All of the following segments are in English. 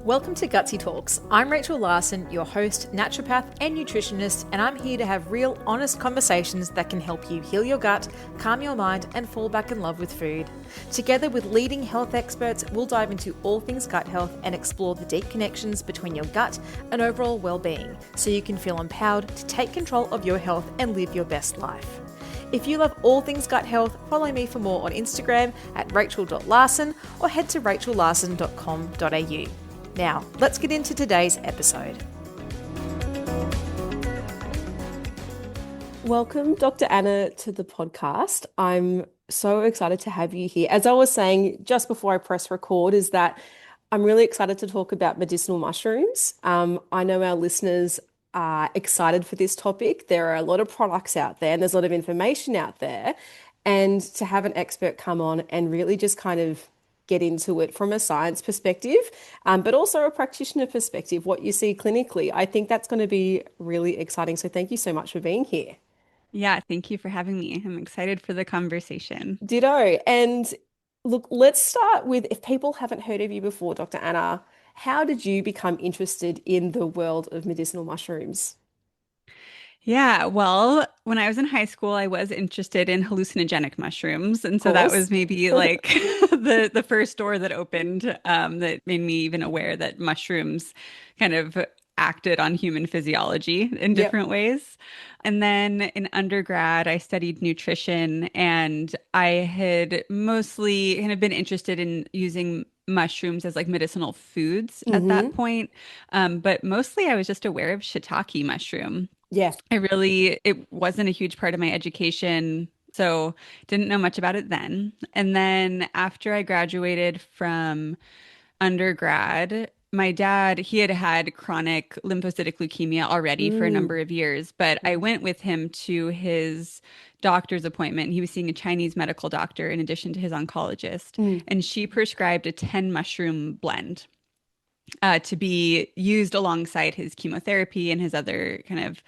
Welcome to Gutsy Talks. I'm Rachel Larson, your host, naturopath, and nutritionist, and I'm here to have real, honest conversations that can help you heal your gut, calm your mind, and fall back in love with food. Together with leading health experts, we'll dive into all things gut health and explore the deep connections between your gut and overall well-being, so you can feel empowered to take control of your health and live your best life. If you love all things gut health, follow me for more on Instagram at rachel.larson or head to rachellarson.com.au. Now, let's get into today's episode. Welcome, Dr. Anna, to the podcast. I'm so excited to have you here. As I was saying just before I press record, is that I'm really excited to talk about medicinal mushrooms. I know our listeners are excited for this topic. There are a lot of products out there and there's a lot of information out there. And to have an expert come on and really just kind of get into it from a science perspective, but also a practitioner perspective, what you see clinically. I think that's going to be really exciting. So thank you so much for being here. Yeah, thank you for having me. I'm excited for the conversation. Ditto. And look, let's start with, if people haven't heard of you before, Dr. Anna, how did you become interested in the world of medicinal mushrooms? Yeah, well, when I was in high school, I was interested in hallucinogenic mushrooms, and Of so that course. was maybe like the first door that opened that made me even aware that mushrooms kind of acted on human physiology in Yep. different ways. And then in undergrad, I studied nutrition, and I had mostly kind of been interested in using mushrooms as like medicinal foods at that Mm-hmm. point. But mostly I was just aware of shiitake mushroom. Yeah. It wasn't a huge part of my education, so didn't know much about it then. And then after I graduated from undergrad, my dad, he had had chronic lymphocytic leukemia already for a Mm. number of years, but I went with him to his doctor's appointment. He was seeing a Chinese medical doctor in addition to his oncologist, Mm. and she prescribed a 10 mushroom blend to be used alongside his chemotherapy and his other kind of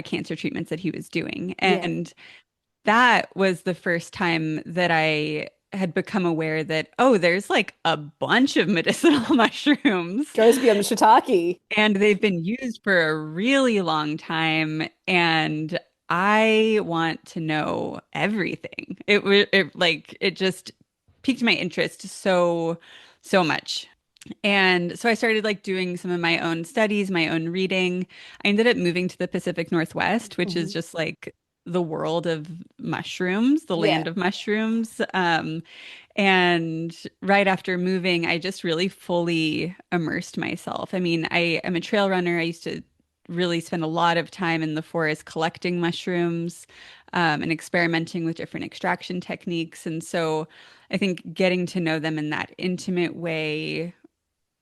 cancer treatments that he was doing. Yeah. And that was the first time that I had become aware that, oh, there's like a bunch of medicinal mushrooms Goes beyond the shiitake. and they've been used for a really long time. And I want to know everything. It just piqued my interest so much. And so I started like doing some of my own studies, my own reading. I ended up moving to the Pacific Northwest, which is Mhm. just like the world of mushrooms, the land Yeah. of mushrooms. And right after moving, I just really fully immersed myself. I mean, I am a trail runner. I used to really spend a lot of time in the forest collecting mushrooms, and experimenting with different extraction techniques. And so I think getting to know them in that intimate way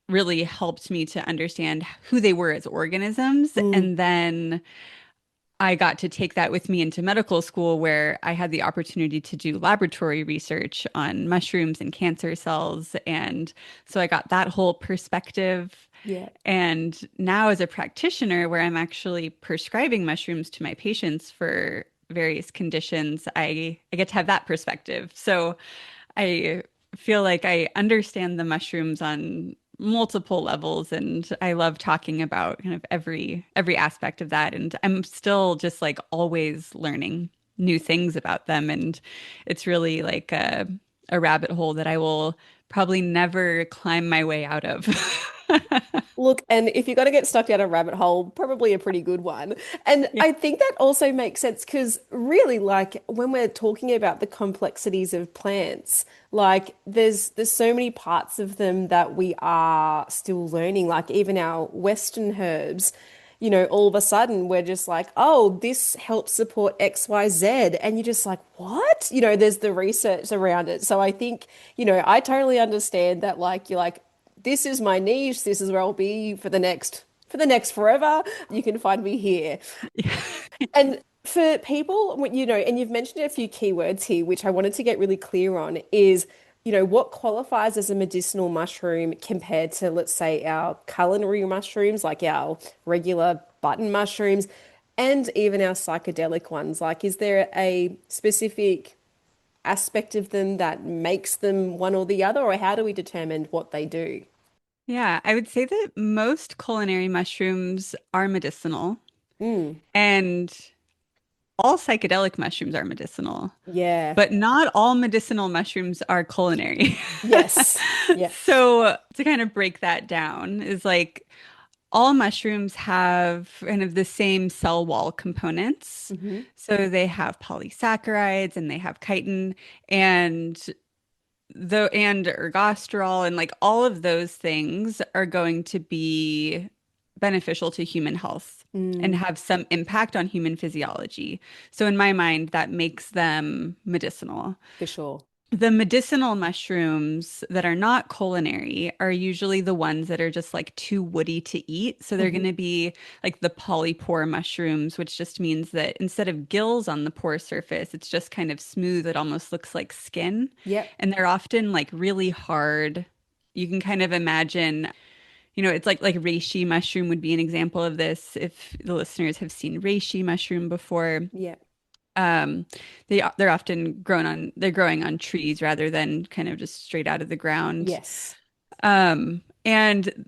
really helped me to understand who they were as organisms. Mm. And then I got to take that with me into medical school, where I had the opportunity to do laboratory research on mushrooms and cancer cells. And so I got that whole perspective. Yeah. And now, as a practitioner, where I'm actually prescribing mushrooms to my patients for various conditions, I get to have that perspective. So I feel like I understand the mushrooms on multiple levels, and I love talking about kind of every aspect of that. And I'm still just like always learning new things about them, and it's really like a rabbit hole that I will probably never climb my way out of. Look, and if you're going to get stuck down a rabbit hole, probably a pretty good one. And Yeah. I think that also makes sense because really, like when we're talking about the complexities of plants, like there's so many parts of them that we are still learning. Like even our Western herbs, all of a sudden we're just like, oh, this helps support XYZ. And you're just like, what? There's the research around it. So I think, I totally understand that, like, you're like, this is my niche. This is where I'll be for the next forever. You can find me here. And for people, and you've mentioned a few keywords here, which I wanted to get really clear on, is, what qualifies as a medicinal mushroom compared to, let's say, our culinary mushrooms, like our regular button mushrooms, and even our psychedelic ones. Like, is there a specific aspect of them that makes them one or the other, or how do we determine what they do? Yeah, I would say that most culinary mushrooms are medicinal, Mm, and all psychedelic mushrooms are medicinal, yeah. but not all medicinal mushrooms are culinary. Yes. Yeah. So, to kind of break that down, is like all mushrooms have kind of the same cell wall components. Hmm. So, they have polysaccharides and they have chitin, and and ergosterol, and like all of those things are going to be beneficial to human health and Mm, have some impact on human physiology. So in my mind, that makes them medicinal. for sure. The medicinal mushrooms that are not culinary are usually the ones that are just like too woody to eat. So they're going Hmm. to be like the polypore mushrooms, which just means that instead of gills on the pore surface, it's just kind of smooth. It almost looks like skin. Yep. And they're often like really hard. You can kind of imagine, it's like reishi mushroom would be an example of this. If the listeners have seen reishi mushroom before, Yep. um, they're often they're growing on trees rather than kind of just straight out of the ground. Yes. And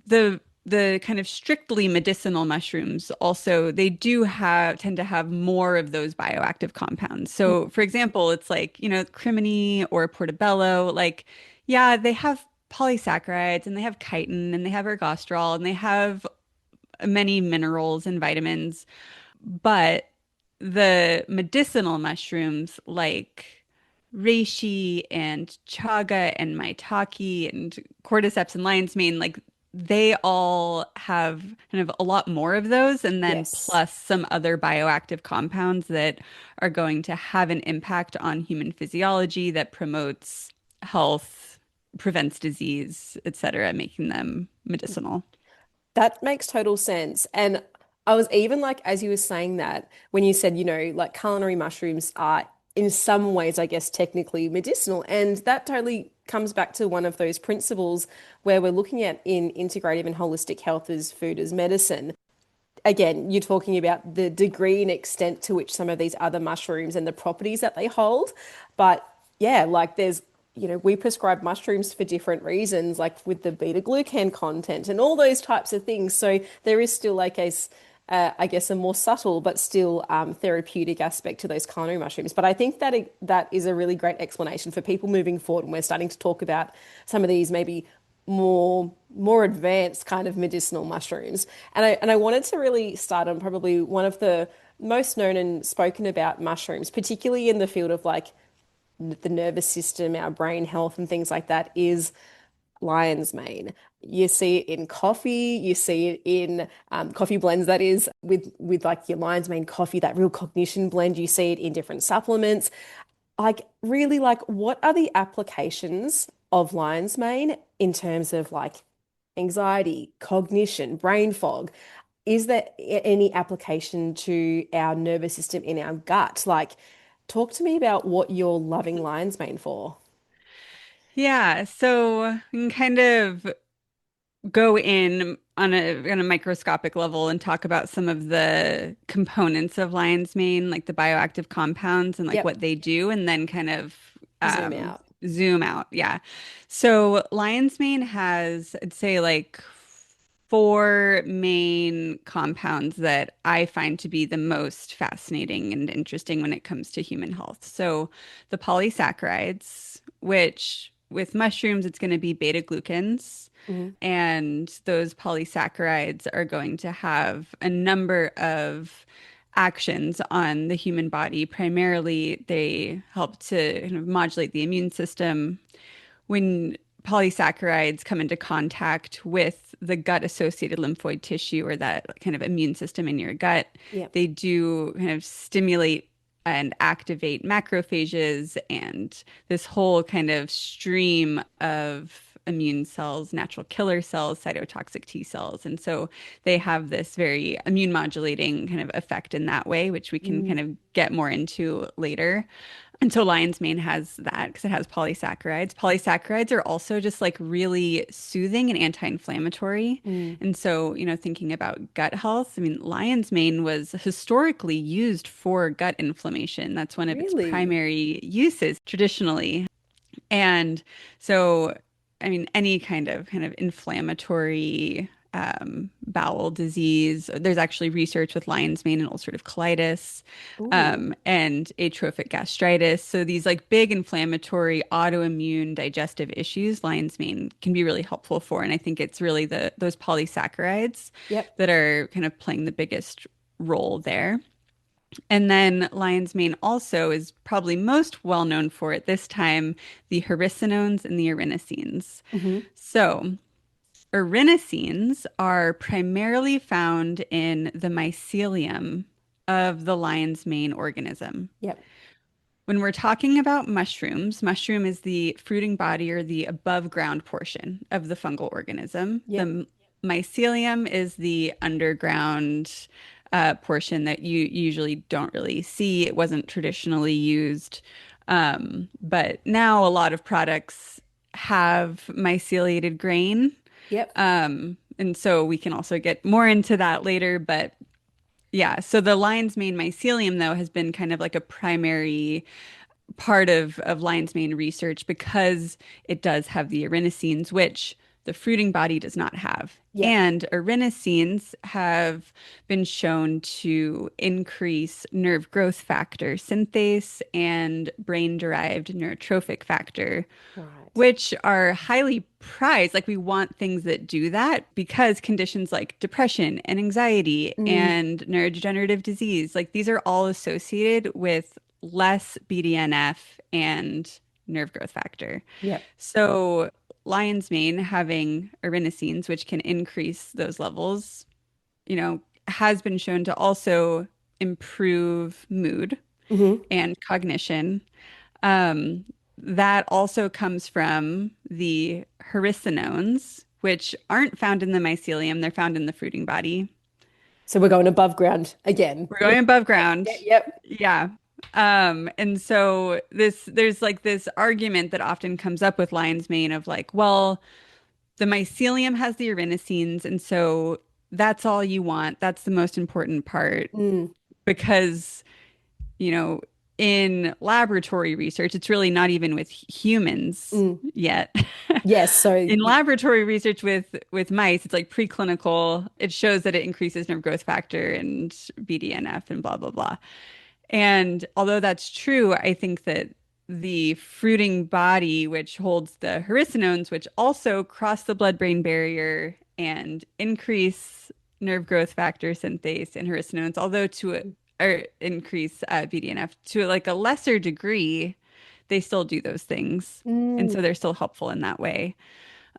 the kind of strictly medicinal mushrooms also, they do tend to have more of those bioactive compounds. Mm, So for example, it's like, crimini or portobello, like, yeah, they have polysaccharides and they have chitin and they have ergosterol and they have many minerals and vitamins, but the medicinal mushrooms like reishi and chaga and maitake and cordyceps and lion's mane, like they all have kind of a lot more of those, and then yes. plus some other bioactive compounds that are going to have an impact on human physiology that promotes health, prevents disease, etc., making them medicinal. That makes total sense. And I was even like, as you were saying that, when you said, like culinary mushrooms are in some ways, I guess, technically medicinal. And that totally comes back to one of those principles where we're looking at in integrative and holistic health as food as medicine. Again, you're talking about the degree and extent to which some of these other mushrooms and the properties that they hold. But yeah, like we prescribe mushrooms for different reasons, like with the beta glucan content and all those types of things. So there is still like I guess, a more subtle but still therapeutic aspect to those culinary mushrooms. But I think that is a really great explanation for people moving forward, and we're starting to talk about some of these maybe more advanced kind of medicinal mushrooms. And I wanted to really start on probably one of the most known and spoken about mushrooms, particularly in the field of like the nervous system, our brain health, and things like that, is lion's mane. You see it in coffee, you see it in coffee blends, that is, with like your lion's mane coffee, that real cognition blend. You see it in different supplements. Like, really, like, what are the applications of lion's mane in terms of like anxiety, cognition, brain fog? Is there any application to our nervous system in our gut? Like, talk to me about what you're loving lion's mane for. Yeah, so we can kind of go in on a microscopic level and talk about some of the components of lion's mane, like the bioactive compounds and like Yep, what they do, and then kind of zoom out. zoom out. Yeah. So lion's mane has, I'd say, like four main compounds that I find to be the most fascinating and interesting when it comes to human health. So the polysaccharides, which with mushrooms, it's going to be beta glucans. Mhm. And those polysaccharides are going to have a number of actions on the human body. Primarily, they help to kind of modulate the immune system. When polysaccharides come into contact with the gut-associated lymphoid tissue or that kind of immune system in your gut, Yep. they do kind of stimulate and activate macrophages and this whole kind of stream of immune cells, natural killer cells, cytotoxic T cells. And so they have this very immune modulating kind of effect in that way, which we can Mm, kind of get more into later. And so lion's mane has that because it has polysaccharides. Polysaccharides are also just like really soothing and anti-inflammatory. mm. And so, thinking about gut health, I mean, lion's mane was historically used for gut inflammation. That's one of its Really? primary uses traditionally. And so I mean, any kind of inflammatory bowel disease. There's actually research with lion's mane and ulcerative colitis, Ooh. and atrophic gastritis. So these like big inflammatory autoimmune digestive issues, lion's mane can be really helpful for. And I think it's really the those polysaccharides Yep. that are kind of playing the biggest role there. And then lion's mane also is probably most well known for at this time the hericenones and the erinacines. Hmm. So, erinacines are primarily found in the mycelium of the lion's mane organism. Yep. When we're talking about mushrooms, mushroom is the fruiting body or the above ground portion of the fungal organism. The Yep. mycelium is the underground portion that you usually don't really see. It wasn't traditionally used. But now a lot of products have myceliated grain. Yep. And so we can also get more into that later. But yeah, so the lion's mane mycelium, though, has been kind of like a primary part of lion's mane research because it does have the erinacines, which the fruiting body does not have. Yep. And erinacines have been shown to increase nerve growth factor synthase and brain-derived neurotrophic factor, Right. which are highly prized. Like we want things that do that because conditions like depression and anxiety Mm. and neurodegenerative disease, like these are all associated with less BDNF and nerve growth factor. Yep. So lion's mane having erinacines, which can increase those levels, has been shown to also improve mood Hmm. and cognition. Um, that also comes from the hericenones, which aren't found in the mycelium. They're found in the fruiting body. So we're going above ground again. We're going above ground. Yeah, yep. Yeah. And so there's like this argument that often comes up with lion's mane of like, well, the mycelium has the erinacines, and so that's all you want. That's the most important part Mm. because you know, in laboratory research, it's really not even with humans Mm. yet. Yes. So In laboratory research with mice, it's like preclinical. It shows that it increases nerve growth factor and BDNF and blah blah blah. And although that's true, I think that the fruiting body, which holds the hericenones, which also cross the blood-brain barrier and increase nerve growth factor synthase in hericenones, although to a, or increase BDNF to like a lesser degree, they still do those things. And mm. so they're still helpful in that way.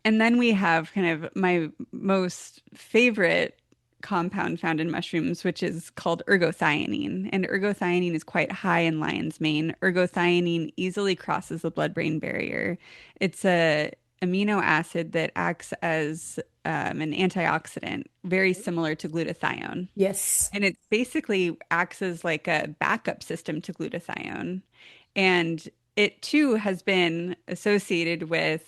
And then we have kind of my most favorite compound found in mushrooms, which is called ergothioneine. And ergothioneine is quite high in lion's mane. Ergothioneine easily crosses the blood-brain barrier. It's a amino acid that acts as an antioxidant, very similar to glutathione. Yes. And it basically acts as like a backup system to glutathione. And it too has been associated with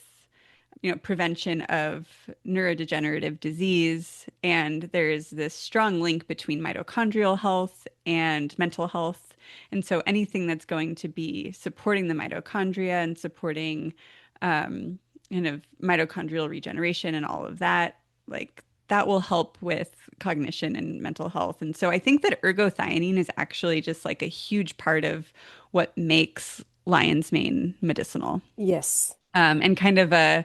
prevention of neurodegenerative disease. And there's this strong link between mitochondrial health and mental health. And so anything that's going to be supporting the mitochondria and supporting kind of mitochondrial regeneration and all of that, like that will help with cognition and mental health. And so I think that ergothioneine is actually just like a huge part of what makes lion's mane medicinal. Yes. And kind of I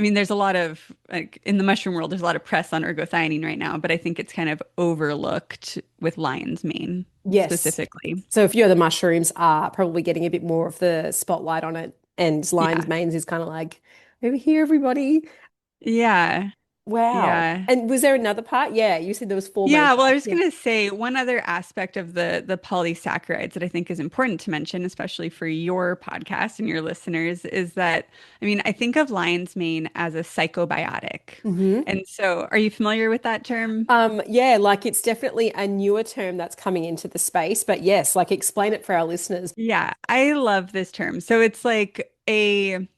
mean, there's a lot of like in the mushroom world, there's a lot of press on ergothioneine right now, but I think it's kind of overlooked with lion's mane Yes. specifically. So a few other mushrooms are probably getting a bit more of the spotlight on it, and lion's Yeah. manes is kind of like over here, everybody. Yeah. Wow. Yeah. And was there another part? Yeah, you said there was four main Yeah, well, I parts. was Yeah. going to say one other aspect of the polysaccharides that I think is important to mention, especially for your podcast and your listeners, is that I mean, I think of lion's mane as a psychobiotic. Hmm. And so, are you familiar with that term? Yeah, like it's definitely a newer term that's coming into the space, but yes, like explain it for our listeners. Yeah, I love this term. So it's like a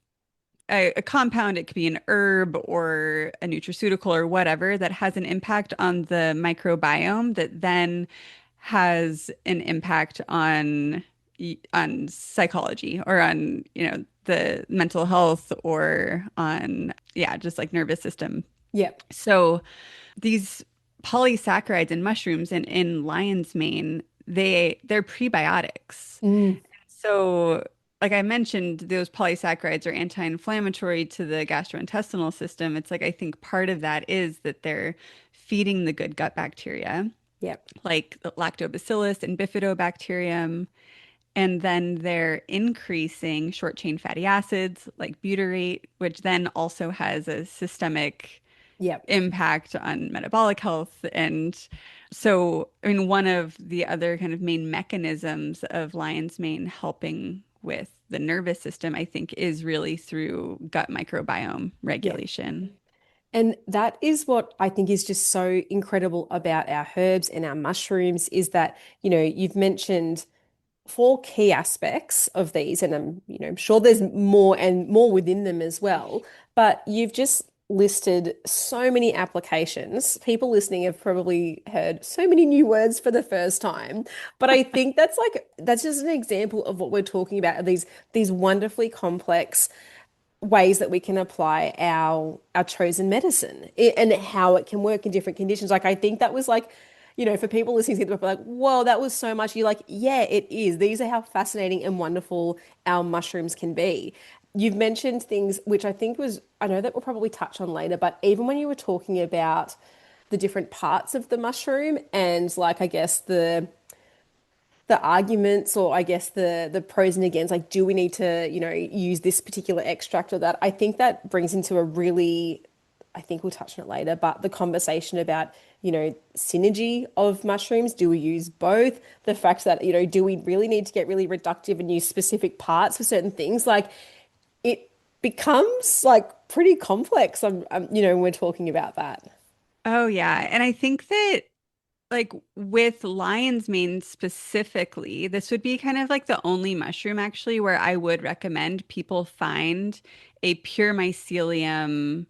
compound, it could be an herb or a nutraceutical or whatever that has an impact on the microbiome that then has an impact on on psychology or on, the mental health or on, yeah, just like nervous system. Yep. So these polysaccharides in mushrooms and in lion's mane, they're prebiotics. Mm, So, like I mentioned, those polysaccharides are anti-inflammatory to the gastrointestinal system. It's like I think part of that is that they're feeding the good gut bacteria, yep. like the lactobacillus and bifidobacterium, and then they're increasing short chain fatty acids like butyrate, which then also has a systemic Yep. impact on metabolic health. And so, I mean, one of the other kind of main mechanisms of lion's mane helping with the nervous system, I think, is really through gut microbiome Yep. regulation. And that is what I think is just so incredible about our herbs and our mushrooms is that, you've mentioned four key aspects of these, and I'm sure there's more and more within them as well, but you've just listed so many applications. People listening have probably heard so many new words for the first time, but I think that's just an example of what we're talking about, these wonderfully complex ways that we can apply our chosen medicine and how it can work in different conditions. Like I think that was like, for people listening to the like, whoa, that was so much. You're like, yeah, it is. These are how fascinating and wonderful our mushrooms can be. You've mentioned things which I know that we'll probably touch on later, but even when you were talking about the different parts of the mushroom and like, I guess the arguments or I guess the pros and against, like, do we need to, use this particular extract or that? I think that brings into a really, I think we'll touch on it later, but the conversation about, synergy of mushrooms. Do we use both? The fact that, do we really need to get really reductive and use specific parts for certain things? Like it becomes like pretty complex. When we're talking about that. Oh, yeah. And I think that, like, with lion's mane specifically, this would be kind of like the only mushroom actually where I would recommend people find a pure mycelium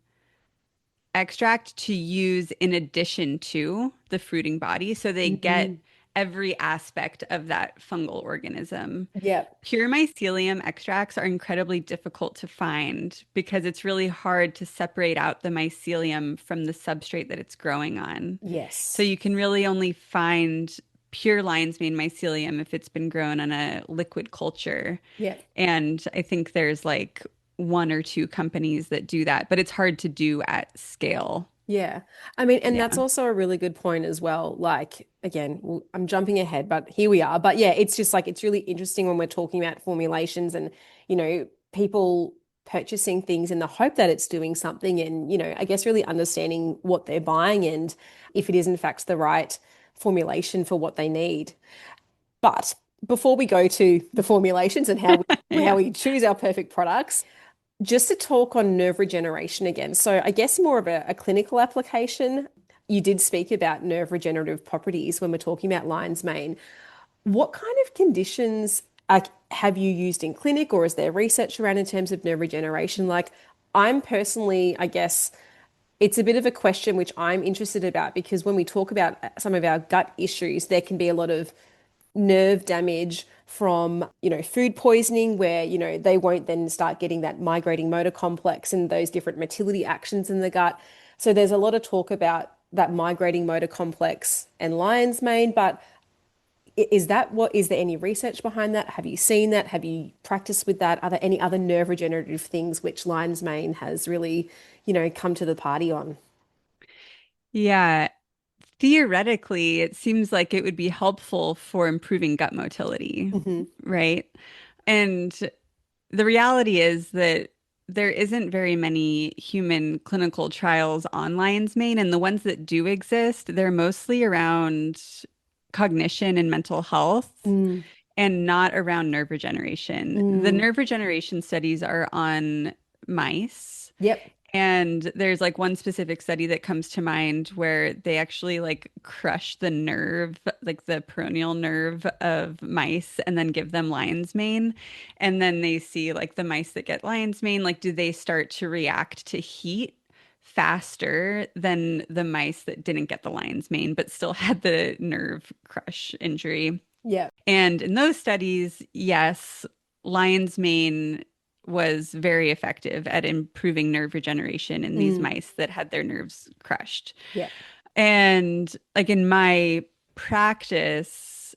extract to use in addition to the fruiting body so they get Mhm. every aspect of that fungal organism. Yep. Pure mycelium extracts are incredibly difficult to find because it's really hard to separate out the mycelium from the substrate that it's growing on. So Yes. you can really only find pure lion's mane mycelium if it's been grown on a liquid culture. Yep. And I think there's like one or two companies that do that, but it's hard to do at scale. Yeah. I mean, and that's Yeah. also a really good point as well. Like, again, I'm jumping ahead, but here we are. But yeah, it's just like, it's really interesting when we're talking about formulations and, people purchasing things in the hope that it's doing something and, I guess really understanding what they're buying and if it is in fact the right formulation for what they need. But before we go to the formulations and how Yeah. we choose our perfect products, just to talk on nerve regeneration again. So, I guess more of a clinical application. You did speak about nerve regenerative properties when we're talking about lion's mane. What kind of conditions have you used in clinic, or is there research around in terms of nerve regeneration? Like, I'm personally, I guess, it's a bit of a question which I'm interested about because when we talk about some of our gut issues, there can be a lot of nerve damage from, food poisoning where, they won't then start getting that migrating motor complex and those different motility actions in the gut. So there's a lot of talk about that migrating motor complex and lion's mane, but is there any research behind that? Have you seen that? Have you practiced with that? Are there any other nerve regenerative things which lion's mane has really, come to the party on? Yeah. Theoretically, it seems like it would be helpful for improving gut motility, Hmm. right? And the reality is that there isn't very many human clinical trials on lion's mane, and the ones that do exist, they're mostly around cognition and mental health Mm. and not around nerve regeneration. The Mm. nerve regeneration studies are on mice. Yep. And there's like one specific study that comes to mind where they actually like crush the nerve, like the peroneal nerve of mice, and then give them lion's mane. And then they see like the mice that get lion's mane, like do they start to react to heat faster than the mice that didn't get the lion's mane but still had the nerve crush injury? Yeah. And in those studies, yes, lion's mane was very effective at improving nerve regeneration in these Mm. mice that had their nerves crushed. Yeah. And like in my practice,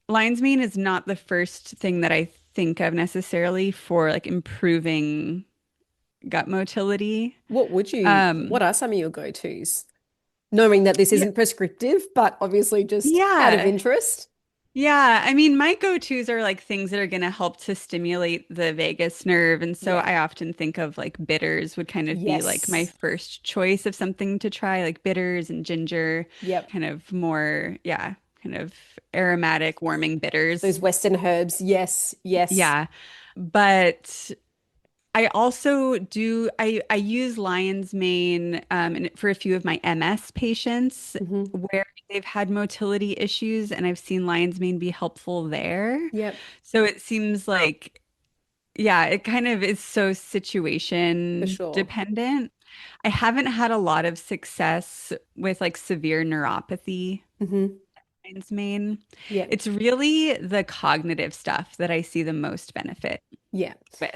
lion's mane is not the first thing that I think of necessarily for like improving gut motility. What Um, are some of your go-tos? Knowing that this yeah, isn't prescriptive, but obviously just out of yeah. interest. Yeah, I mean, my go-tos are like things that are going to help to stimulate the vagus nerve. And so Yeah. I often think of like bitters would kind of be like my Yes. first choice of something to try, like bitters and ginger, Yep. kind of more, yeah, kind of aromatic, warming bitters. Those Western herbs. Yes. Yes. Yeah. But I also do I use lion's mane for a few of my MS patients Hmm. where they've had motility issues and I've seen lion's mane be helpful there. Yep. So it seems like yeah, it kind of is so For situation sure. dependent. I haven't had a lot of success with like severe neuropathy Hmm. lion's mane. Yep. It's really the cognitive stuff that I see the most benefit Yeah. with.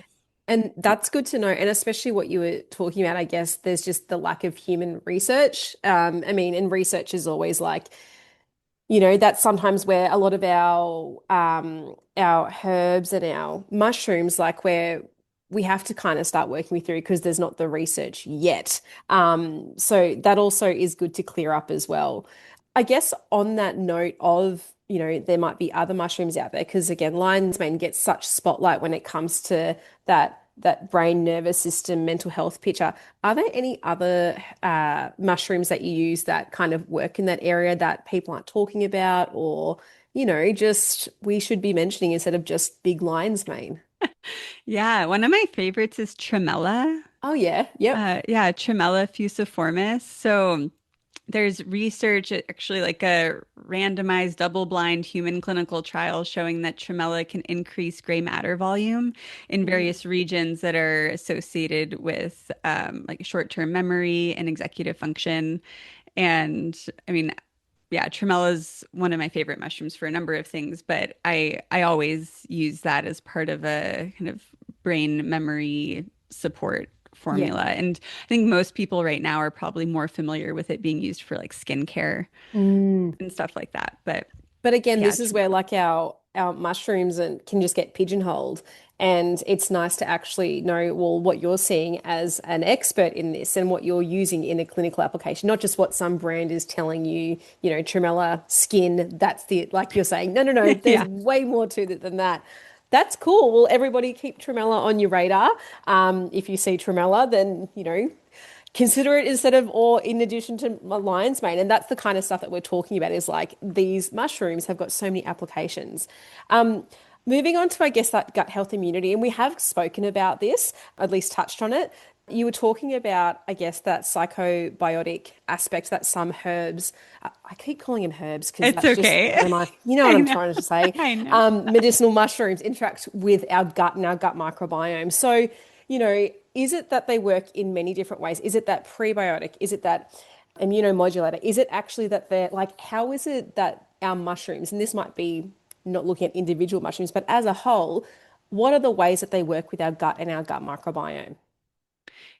And that's good to know. And especially what you were talking about, I guess there's just the lack of human research. I mean, and research is always like, that's sometimes where a lot of our herbs and our mushrooms, like where we have to kind of start working through because there's not the research yet. So that also is good to clear up as well. I guess on that note of, there might be other mushrooms out there because again, lion's mane gets such spotlight when it comes to that brain nervous system mental health picture. Are there any other mushrooms that you use that kind of work in that area that people aren't talking about or, just we should be mentioning instead of just big lion's mane? Yeah, one of my favorites is tremella. Oh, yeah. Yep. Yeah, Tremella fusiformis. So there's research, actually like a randomized double-blind human clinical trial showing that tremella can increase gray matter volume in Mm. various regions that are associated with like short-term memory and executive function. And I mean, yeah, tremella is one of my favorite mushrooms for a number of things, but I always use that as part of a kind of brain memory support Yeah. formula. And I think most people right now are probably more familiar with it being used for like skincare Mm. and stuff like that. But But again, yeah, this is where tremella. like our mushrooms and can just get pigeonholed. And it's nice to actually know, well, what you're seeing as an expert in this and what you're using in a clinical application, not just what some brand is telling you, Tremella skin, that's the, like you're saying, no, no, no, there's Yeah. way more to it than that. That's cool. Well, everybody keep Tremella on your radar. If you see Tremella, then, consider it instead of or in addition to lion's mane. And that's the kind of stuff that we're talking about is like these mushrooms have got so many applications. um, Moving on to I guess that gut health immunity, and we have spoken about this, at least touched on it. You were talking about I guess that psychobiotic aspect that some herbs, I keep calling them herbs because It's that's just okay. what am I, what I I'm know. trying to say. I know. Medicinal mushrooms interact with our gut and our gut microbiome. So, is it that they work in many different ways? Is it that prebiotic? Is it that immunomodulator? Is it actually that they're like, how is it that our mushrooms, and this might be not looking at individual mushrooms, but as a whole, what are the ways that they work with our gut and our gut microbiome?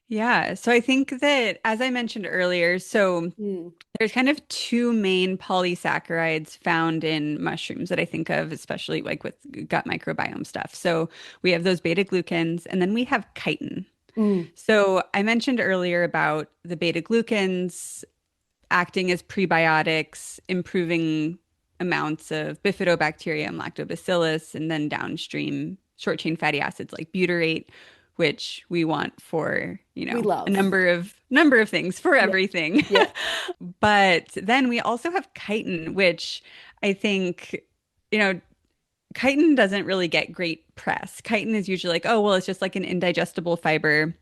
Yeah. So I think that, as I mentioned earlier, so Mm. there's kind of two main polysaccharides found in mushrooms that I think of, especially like with gut microbiome stuff. So we have those beta glucans, and then we have chitin. Mm. So I mentioned earlier about the beta glucans acting as prebiotics, improving amounts of bifidobacterium, lactobacillus, and then downstream short chain fatty acids like butyrate, which we want for, We a love. number of things for Yeah. everything. Yeah. But then we also have chitin, which I think, you know, chitin doesn't really get great press. Chitin is usually like, oh, well, it's just like an indigestible fiber.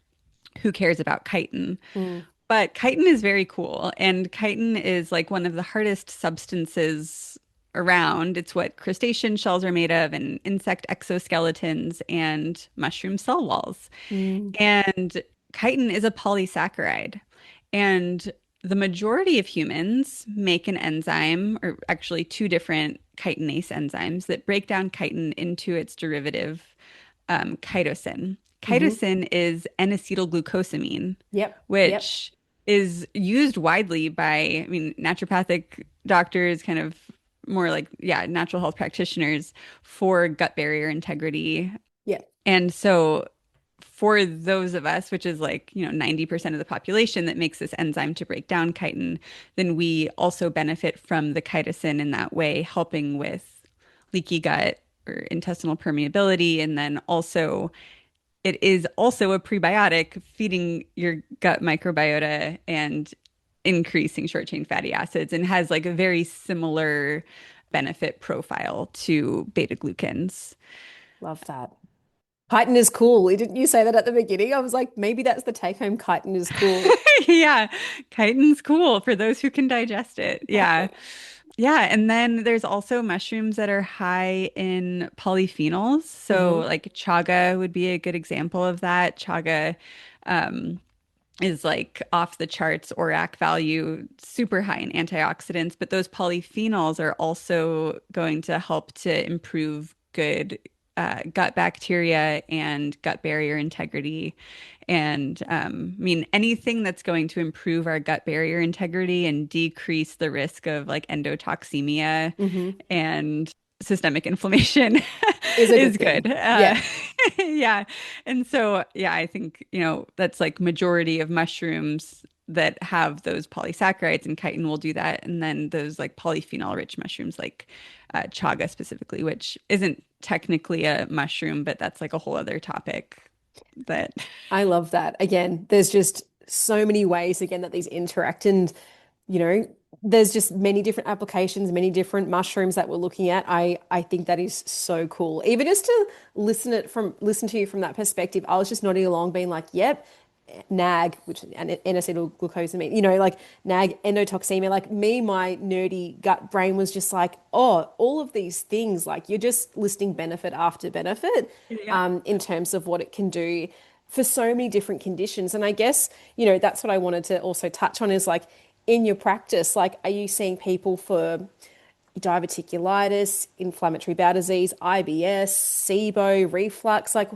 Who cares about chitin? Mm. But chitin is very cool. And chitin is like one of the hardest substances around. It's what crustacean shells are made of, and insect exoskeletons, and mushroom cell walls. Mm. And chitin is a polysaccharide. And the majority of humans make an enzyme, or actually two different chitinase enzymes that break down chitin into its derivative, chitosan. Hmm. Chitosan is N-acetylglucosamine, Yep. Yep. which is used widely by, I mean, naturopathic doctors, kind of more like, yeah, natural health practitioners for gut barrier integrity. Yep. And so for those of us, which is like, 90% of the population that makes this enzyme to break down chitin, then we also benefit from the chitosan in that way, helping with leaky gut or intestinal permeability. And then also, it is also a prebiotic, feeding your gut microbiota and increasing short chain fatty acids, and has like a very similar benefit profile to beta glucans. Love that. Chitin is cool. Didn't you say that at the beginning? I was like, maybe that's the take home. Chitin is cool. Yeah, chitin's cool for those who can digest it. Yeah. Yeah, and then there's also mushrooms that are high in polyphenols. So Hmm. like chaga would be a good example of that. Chaga um, is like off the charts ORAC value, super high in antioxidants, but those polyphenols are also going to help to improve good gut bacteria and gut barrier integrity. And I mean, anything that's going to improve our gut barrier integrity and decrease the risk of like endotoxemia Hmm. and systemic inflammation Is a good is thing. good. Yeah. Yeah. And so, yeah, I think, that's like majority of mushrooms that have those polysaccharides, and chitin will do that. And then those like polyphenol rich mushrooms like chaga specifically, which isn't technically a mushroom, but that's like a whole other topic that, I love that. Again, there's just so many ways again that these interact and you know, there's just many different applications, many different mushrooms that we're looking at. I think that is so cool. Even just to listen to you from that perspective, I was just nodding along, being like, "Yep, NAG, which and N-acetylglucosamine, like NAG, endotoxemia." Like me, my nerdy gut brain was just like, "Oh, all of these things." Like you're just listing benefit after benefit, yeah. in terms of what it can do for so many different conditions. And I guess, that's what I wanted to also touch on is like in your practice, like, are you seeing people for diverticulitis, inflammatory bowel disease, IBS, SIBO, reflux? Like,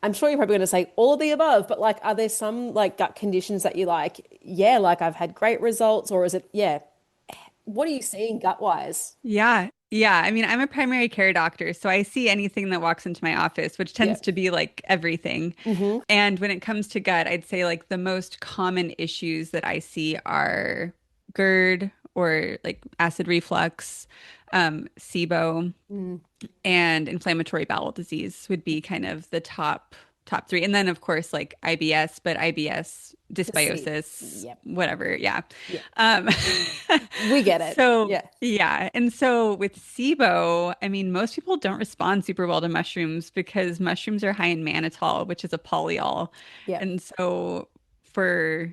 I'm sure you're probably going to say all of the above, but like, are there some like gut conditions that you like, yeah, like I've had great results, or is it, yeah, what are you seeing gut wise? Yeah. Yeah. I mean, I'm a primary care doctor, so I see anything that walks into my office, which Yeah. tends to be like everything. Mm-hmm. And when it comes to gut, I'd say like the most common issues that I see are GERD or like acid reflux, SIBO, Mm. and inflammatory bowel disease would be kind of the top three. And then of course like IBS, but IBS, The C. dysbiosis, Yep. whatever. Yeah. Yeah. Um, We get it. so Yeah. yeah. And so with SIBO, I mean, most people don't respond super well to mushrooms because mushrooms are high in mannitol, which is a polyol. Yep. And so for,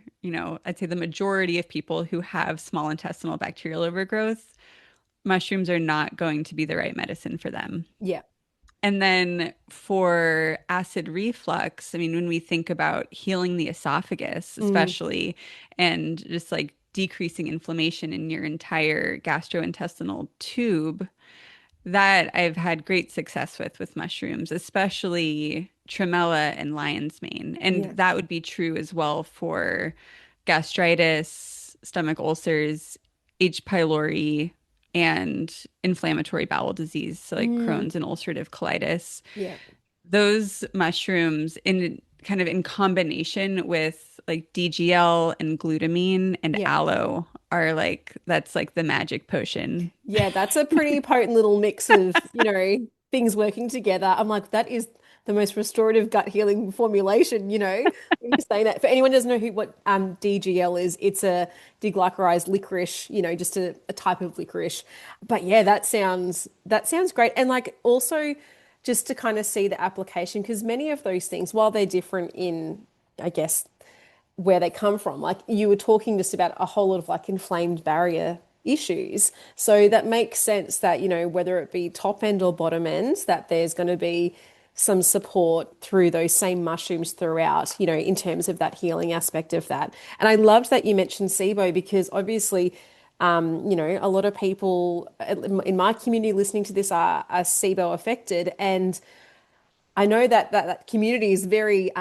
I'd say the majority of people who have small intestinal bacterial overgrowth, mushrooms are not going to be the right medicine for them. Yeah. And then for acid reflux, I mean, when we think about healing the esophagus, Mm. especially, and just like decreasing inflammation in your entire gastrointestinal tube, that I've had great success with mushrooms, especially tremella and lion's mane. And Yeah. that would be true as well for gastritis, stomach ulcers, H. pylori, and inflammatory bowel disease, so like Mm. Crohn's and ulcerative colitis. Yeah. Those mushrooms in kind of in combination with like DGL and glutamine and Yeah. aloe are like that's like the magic potion. Yeah, that's a pretty potent little mix of, things working together. I'm like, that is the most restorative gut healing formulation, when you're saying that. For anyone who doesn't know what DGL is, it's a deglycerized licorice, just a type of licorice. But yeah, that sounds great. And like also just to kind of see the application, because many of those things, while they're different in, I guess, where they come from. Like you were talking just about a whole lot of like inflamed barrier issues. So that makes sense that, whether it be top end or bottom end, that there's going to be some support through those same mushrooms throughout, in terms of that healing aspect of that. And I loved that you mentioned SIBO because obviously, a lot of people in my community listening to this are SIBO affected. And I know that community is very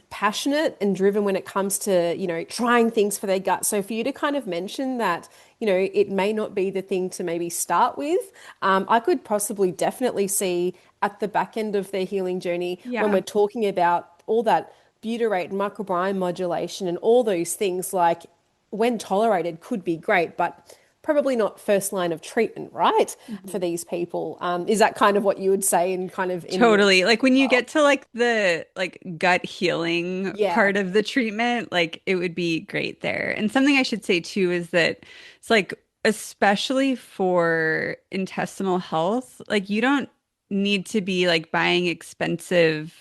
passionate and driven when it comes to, trying things for their gut. So for you to kind of mention that, it may not be the thing to maybe start with, I could possibly definitely see at the back end of their healing journey when Yeah. we're talking about all that butyrate and microbiome modulation and all those things, like when tolerated could be great, but probably not first line of treatment, right? For Mhm. these people. Is that kind of what you would say in kind of in your Totally. Like when you get to like the like gut healing yeah. part of the treatment, like it would be great there. And something I should say too is that it's like especially for intestinal health, like you don't need to be like buying expensive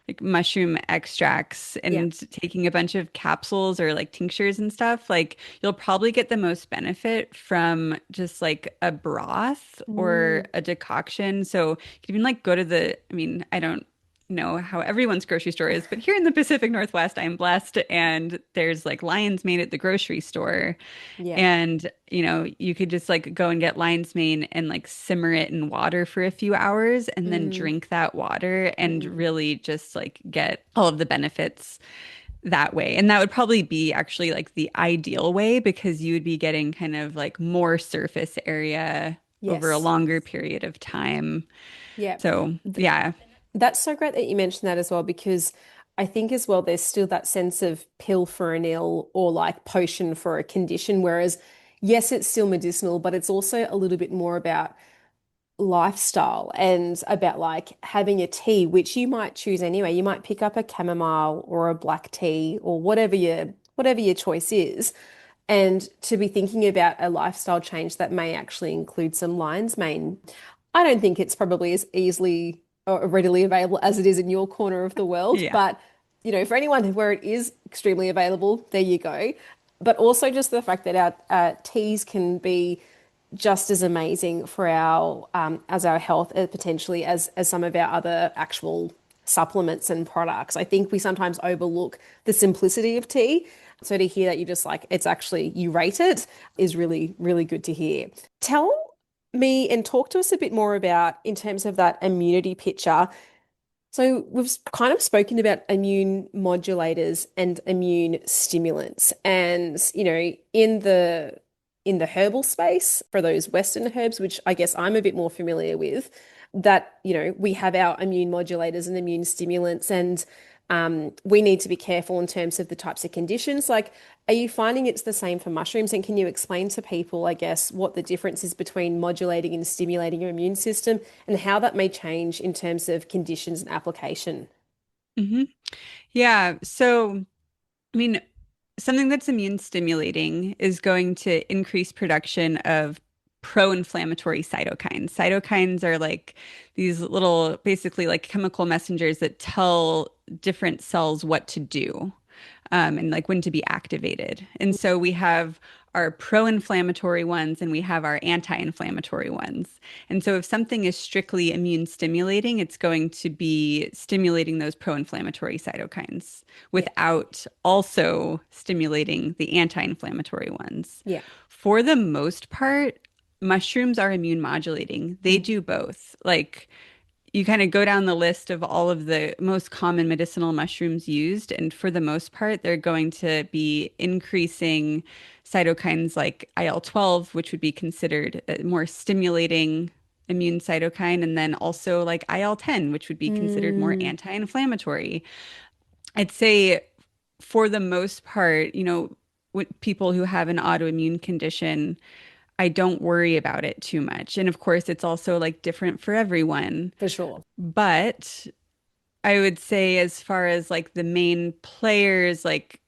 like mushroom extracts Yeah. and taking a bunch of capsules or like tinctures and stuff. Like you'll probably get the most benefit from just like a broth or Mm, a decoction. So you can even like go to I mean, I don't know how everyone's grocery store is, but here in the Pacific Northwest, I'm blessed and there's like lion's mane at the grocery store. yeah. And, you could just like go and get lion's mane and like simmer it in water for a few hours and then Mm, drink that water and mm, really just like get all of the benefits that way. And that would probably be actually like the ideal way because you would be getting kind of like more surface area over a yes. longer period of time. Yeah. So, yeah. That's so great that you mentioned that as well, because I think as well there's still that sense of pill for an ill or like potion for a condition. Whereas, yes, it's still medicinal, but it's also a little bit more about lifestyle and about like having a tea, which you might choose anyway. You might pick up a chamomile or a black tea or whatever your choice is. And to be thinking about a lifestyle change that may actually include some lion's mane. I don't think it's probably as easily or readily available as it is in your corner of the world, Yeah. but for anyone where it is extremely available, there you go. But also just the fact that our teas can be just as amazing for our as our health potentially as some of our other actual supplements and products. I think we sometimes overlook the simplicity of tea. So to hear that you just like it's actually you rate it is really, really good to hear. Tell me and talk to us a bit more about in terms of that immunity picture. So we've kind of spoken about immune modulators and immune stimulants. And, in the herbal space for those Western herbs, which I guess I'm a bit more familiar with, that, we have our immune modulators and immune stimulants, and we need to be careful in terms of the types of conditions. Like, are you finding it's the same for mushrooms? And can you explain to people, I guess, what the difference is between modulating and stimulating your immune system and how that may change in terms of conditions and application? hmm Yeah. So, I mean, something that's immune stimulating is going to increase production of pro-inflammatory cytokines. Cytokines are like these little, basically like chemical messengers that tell different cells what to do, and like when to be activated. And so we have our pro-inflammatory ones and we have our anti-inflammatory ones. And so if something is strictly immune stimulating, it's going to be stimulating those pro-inflammatory cytokines Yeah, without also stimulating the anti-inflammatory ones. yeah. For the most part, mushrooms are immune modulating. They Mm. do both. Like you kind of go down the list of all of the most common medicinal mushrooms used, and for the most part, they're going to be increasing cytokines like IL-12, which would be considered a more stimulating immune cytokine, and then also like IL-10, which would be considered more Mm, anti-inflammatory. I'd say for the most part, with people who have an autoimmune condition, I don't worry about it too much. And of course, it's also like different for everyone. for sure. But I would say, as far as like the main players, like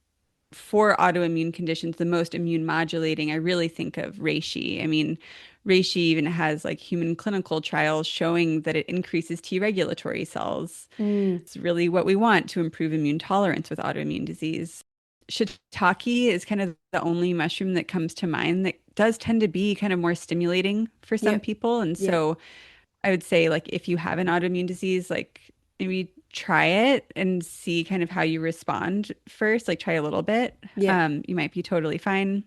for autoimmune conditions, the most immune modulating, I really think of reishi. I mean, reishi even has like human clinical trials showing that it increases T regulatory cells. Mm, It's really what we want to improve immune tolerance with autoimmune disease. Shiitake is kind of the only mushroom that comes to mind that does tend to be kind of more stimulating for some yep, people. And yep. so I would say like if you have an autoimmune disease, like maybe try it and see kind of how you respond first. Like try a little bit. Yeah. You might be totally fine,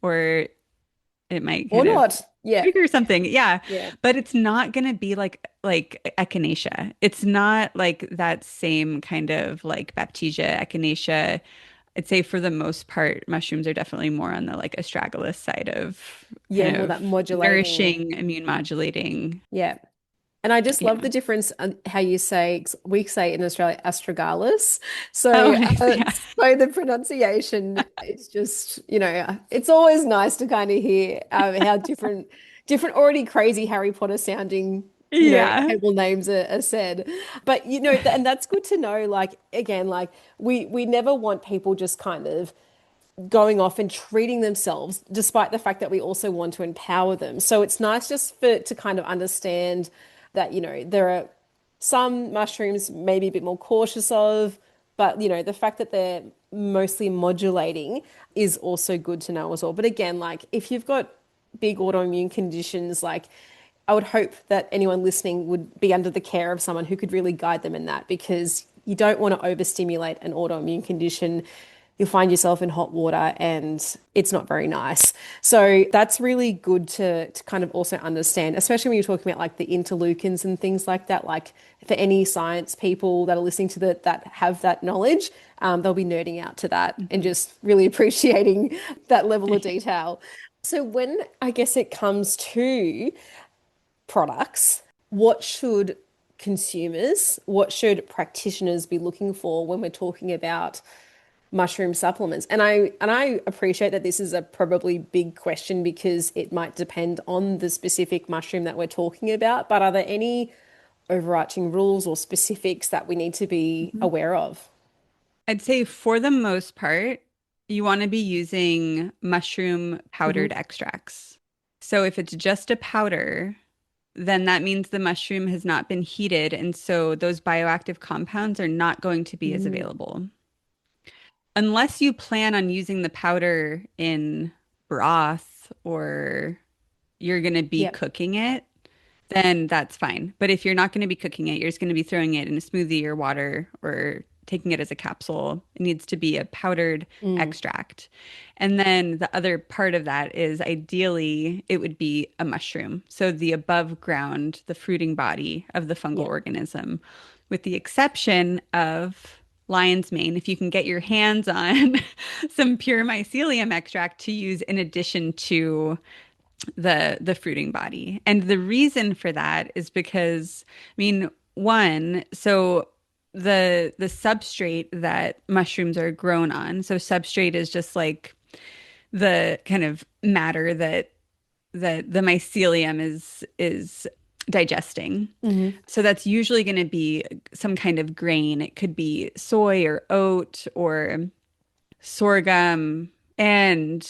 or it might Or kind of not. Yeah. trigger something. Yeah. Yeah. But it's not going to be like echinacea. It's not like that same kind of like baptisia, echinacea. I'd say for the most part, mushrooms are definitely more on the like astragalus side of Yeah. kind More of that modulating. nourishing, immune modulating. Yeah. And I just love Yeah. the difference on how you say, we say in Australia, astragalus. Oh, So, nice. Yeah. so the pronunciation, it's just, it's always nice to kind of hear how different, already crazy Harry Potter sounding, Yeah. table names are said. But, and that's good to know. Like, again, like we never want people just kind of going off and treating themselves, despite the fact that we also want to empower them. So it's nice just to kind of understand that, there are some mushrooms maybe a bit more cautious of, but the fact that they're mostly modulating is also good to know as well. But again, like if you've got big autoimmune conditions, like I would hope that anyone listening would be under the care of someone who could really guide them in that, because you don't want to overstimulate an autoimmune condition. You'll find yourself in hot water and it's not very nice. So that's really good to kind of also understand, especially when you're talking about like the interleukins and things like that. Like for any science people that are listening to that have that knowledge, they'll be nerding out to that and Mhm. just really appreciating that level of detail. So when I guess it comes to products, what should practitioners be looking for when we're talking about mushroom supplements? And I appreciate that this is a probably big question because it might depend on the specific mushroom that we're talking about, but are there any overarching rules or specifics that we need to be Mhm. aware of? I'd say for the most part, you want to be using mushroom powdered Hmm. extracts. So if it's just a powder, then that means the mushroom has not been heated, and so those bioactive compounds are not going to be as Mm, available. Unless you plan on using the powder in broth or you're going to be yeah. cooking it, then that's fine. But if you're not going to be cooking it, you're just going to be throwing it in a smoothie or water or taking it as a capsule. It needs to be a powdered Mm, extract. And then the other part of that is ideally it would be a mushroom. So the above ground, the fruiting body of the fungal yeah. organism, with the exception of lion's mane, if you can get your hands on some pure mycelium extract to use in addition to the fruiting body. And the reason for that is because, I mean, one, so the substrate that mushrooms are grown on. So substrate is just like the kind of matter that the mycelium is digesting. Hmm. So that's usually going to be some kind of grain. It could be soy or oat or sorghum. And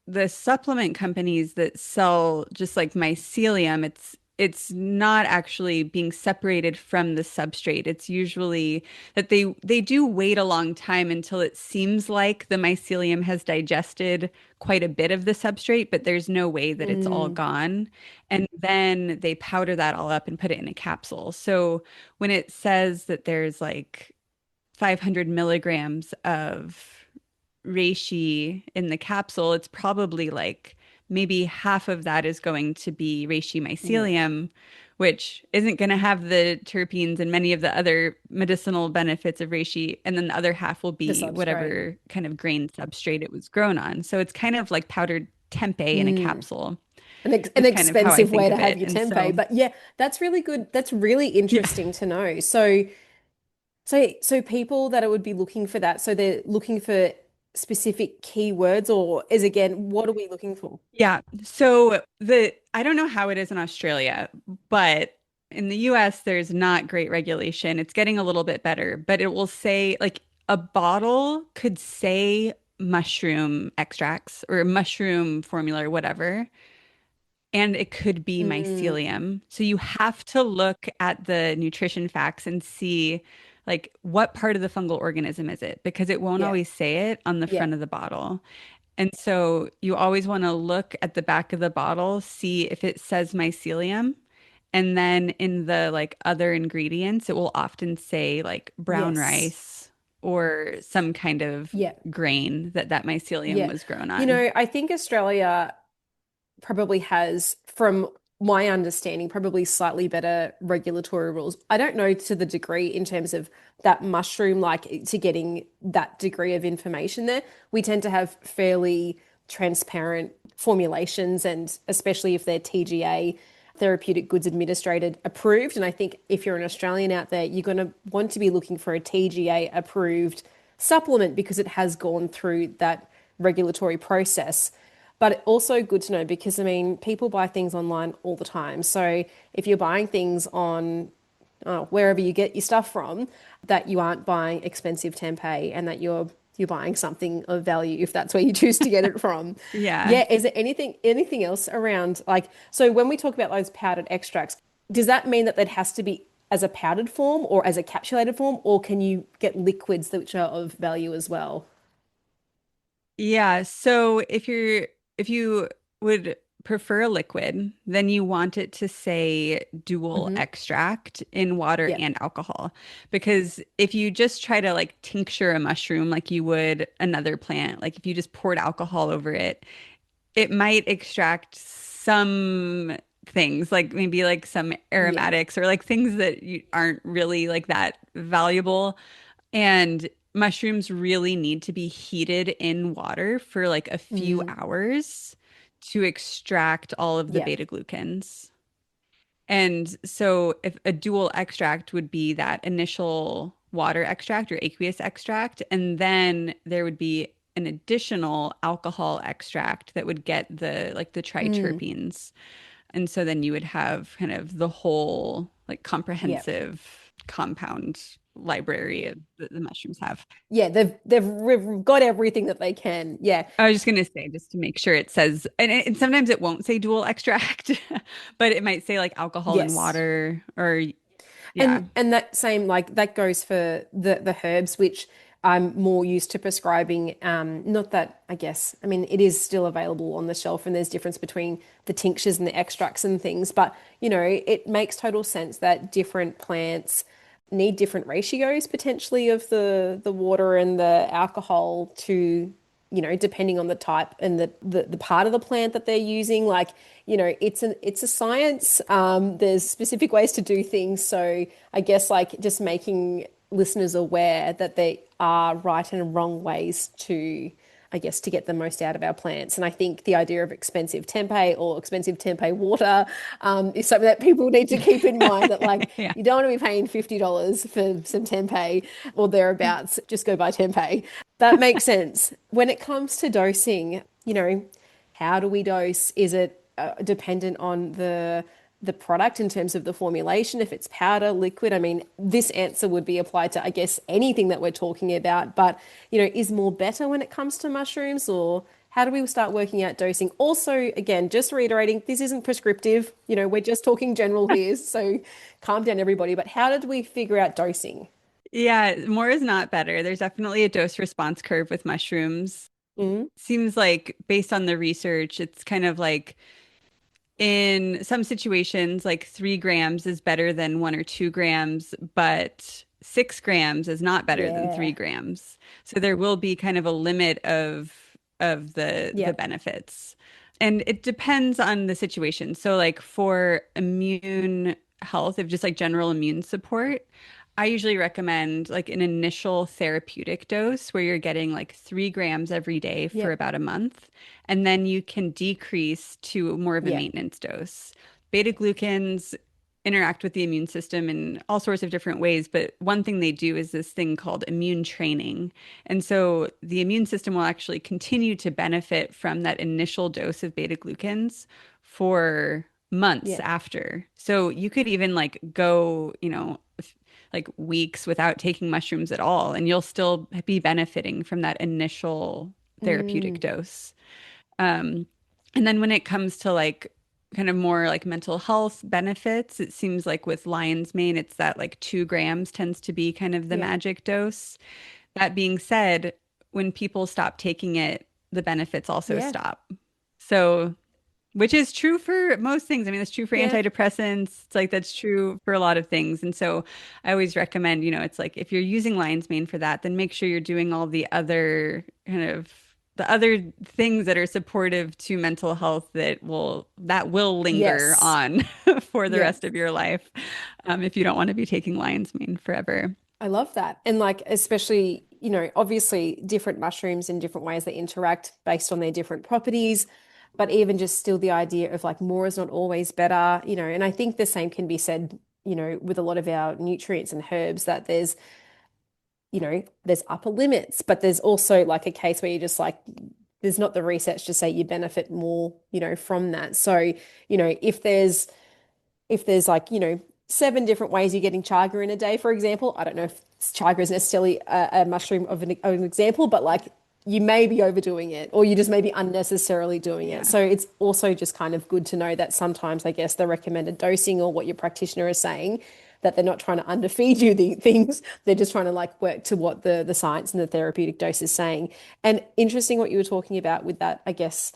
the supplement companies that sell just like mycelium, it's not actually being separated from the substrate. It's usually that they do wait a long time until it seems like the mycelium has digested quite a bit of the substrate, but there's no way that it's all Mm, gone. And then they powder that all up and put it in a capsule. So when it says that there's like 500 milligrams of reishi in the capsule, it's probably like maybe half of that is going to be reishi yeah. mycelium, which isn't going to have the terpenes and many of the other medicinal benefits of reishi. And then the other half will The be substrate. whatever kind of grain substrate it was grown on. So it's kind of like powdered tempeh in a Mm. capsule, An is kind of how I expensive way think to of have it. your And tempeh, so, but yeah, that's really good. That's really yeah. interesting to know. So people that would be looking for that, so they're looking for specific keywords, or is again, what are we looking for? Yeah. So I don't know how it is in Australia, but in the US there's not great regulation. It's getting a little bit better, but it will say like a bottle could say mushroom extracts or mushroom formula or whatever, and it could be Mm, mycelium. So you have to look at the nutrition facts and see like what part of the fungal organism is it, because it won't yeah, always say it on the yeah. front of the bottle. And so you always want to look at the back of the bottle, see if it says mycelium, And then in the like other ingredients, it will often say like brown Yes. rice or some kind of Yeah. grain that that mycelium Yeah. was grown on. I think Australia probably has, from my understanding, probably slightly better regulatory rules. I don't know to the degree in terms of that mushroom, like to getting that degree of information there. We tend to have fairly transparent formulations, and especially if they're TGA, Therapeutic Goods Administrated approved. And I think if you're an Australian out there, you're going to want to be looking for a TGA approved supplement because it has gone through that regulatory process. But also good to know because I mean, people buy things online all the time. So if you're buying things on wherever you get your stuff from, that you aren't buying expensive tempeh and that you're buying something of value if that's where you choose to get it from. Yeah. Yeah, is there anything else around like so when we talk about those powdered extracts, does that mean that has to be as a powdered form or as a capsulated form, or can you get liquids which are of value as well? Yeah, so if you would prefer a liquid, then you want it to say dual Mm-hmm. extract in water Yeah. and alcohol. Because if you just try to like tincture a mushroom like you would another plant, like if you just poured alcohol over it, it might extract some things, like maybe like some Yeah. aromatics or like things that you aren't really like that valuable. And mushrooms really need to be heated in water for like a few Mm, hours to extract all of the yeah. beta glucans. And so if a dual extract would be that initial water extract or aqueous extract, and then there would be an additional alcohol extract that would get the like the Mm, triterpenes. And so then you would have kind of the whole like yeah. comprehensive compound library that the mushrooms have. Yeah, they've got everything that they can. Yeah. I was just going to say, just to make sure it says, and sometimes it won't say dual extract, but it might say like alcohol and Yes. water or, yeah. And that same like that goes for the herbs which I'm more used to prescribing. Not that I guess I mean it is still available on the shelf and there's difference between the tinctures and the extracts and things, but it makes total sense that different plants need different ratios potentially of the water and the alcohol to depending on the type and the part of the plant that they're using. Like, it's a science. There's specific ways to do things. So I guess like just making listeners aware that there are right and wrong ways to, I guess, to get the most out of our plants. And I think the idea of expensive tempeh or expensive tempeh water is something that people need to keep in mind that like Yeah. you don't want to be paying $50 for some tempeh or thereabouts. Just go buy tempeh. That makes sense. When it comes to dosing, how do we dose? Is it dependent on the product in terms of the formulation? If it's powder, liquid, I mean, this answer would be applied to, I guess, anything that we're talking about. But is more better when it comes to mushrooms, or how do we start working out dosing? Also, again, just reiterating, this isn't prescriptive. We're just talking general here, so calm down, everybody. But how did we figure out dosing? Yeah, more is not better. There's definitely a dose response curve with mushrooms. Mm, Seems like based on the research, it's kind of like in some situations, like 3 grams is better than 1 or 2 grams, but 6 grams is not better than three yeah. grams. So there will be kind of a limit of the Yep. benefits. And it depends on the situation. So like for immune health, if just like general immune support, I usually recommend like an initial therapeutic dose where you're getting like 3 grams every day for Yep. about a month. And then you can decrease to more of a Yeah. maintenance dose. Beta glucans interact with the immune system in all sorts of different ways, but one thing they do is this thing called immune training. And so the immune system will actually continue to benefit from that initial dose of beta glucans for months Yeah. after. So you could even like go, like weeks without taking mushrooms at all, and you'll still be benefiting from that initial therapeutic Mm, dose. Um, and then when it comes to like kind of more like mental health benefits, it seems like with lion's mane, it's that like 2 grams tends to be kind of the yeah. magic dose. That being said, when people stop taking it, the benefits also Yeah. stop. So Which is true for most things. I mean, that's true for Yeah. antidepressants. It's like that's true for a lot of things. And so I always recommend, it's like if you're using lion's mane for that, then make sure you're doing all the other the other things that are supportive to mental health that will linger Yes. on for the Yes. rest of your life, if you don't want to be taking lion's mane forever. I love that. And like, especially, obviously different mushrooms in different ways they interact based on their different properties. But even just still the idea of like more is not always better, and I think the same can be said, with a lot of our nutrients and herbs that there's upper limits, but there's also like a case where you just like, there's not the research to say you benefit more, from that. So, if there's like, seven different ways you're getting chaga in a day, for example. I don't know if chaga is necessarily a mushroom of an example, but like you may be overdoing it or you just may be unnecessarily doing it. Yeah. So it's also just kind of good to know that sometimes I guess the recommended dosing or what your practitioner is saying, that they're not trying to underfeed you the things. They're just trying to like work to what the science and the therapeutic dose is saying. And interesting what you were talking about with that, I guess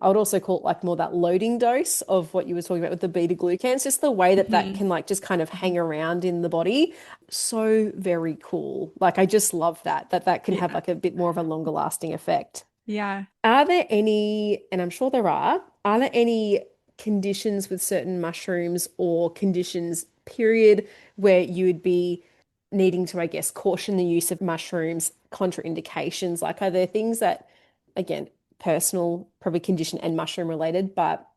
I would also call it like more that loading dose of what you were talking about with the beta glucans, just the way that that Hmm. can like just kind of hang around in the body. So very cool. Like I just love that can have Yeah. like a bit more of a longer lasting effect. Yeah. Are there any, and I'm sure are there any conditions with certain mushrooms or conditions, period, where you would be needing to, I guess, caution the use of mushrooms, contraindications? Like, are there things that, again, personal, probably condition and mushroom related, but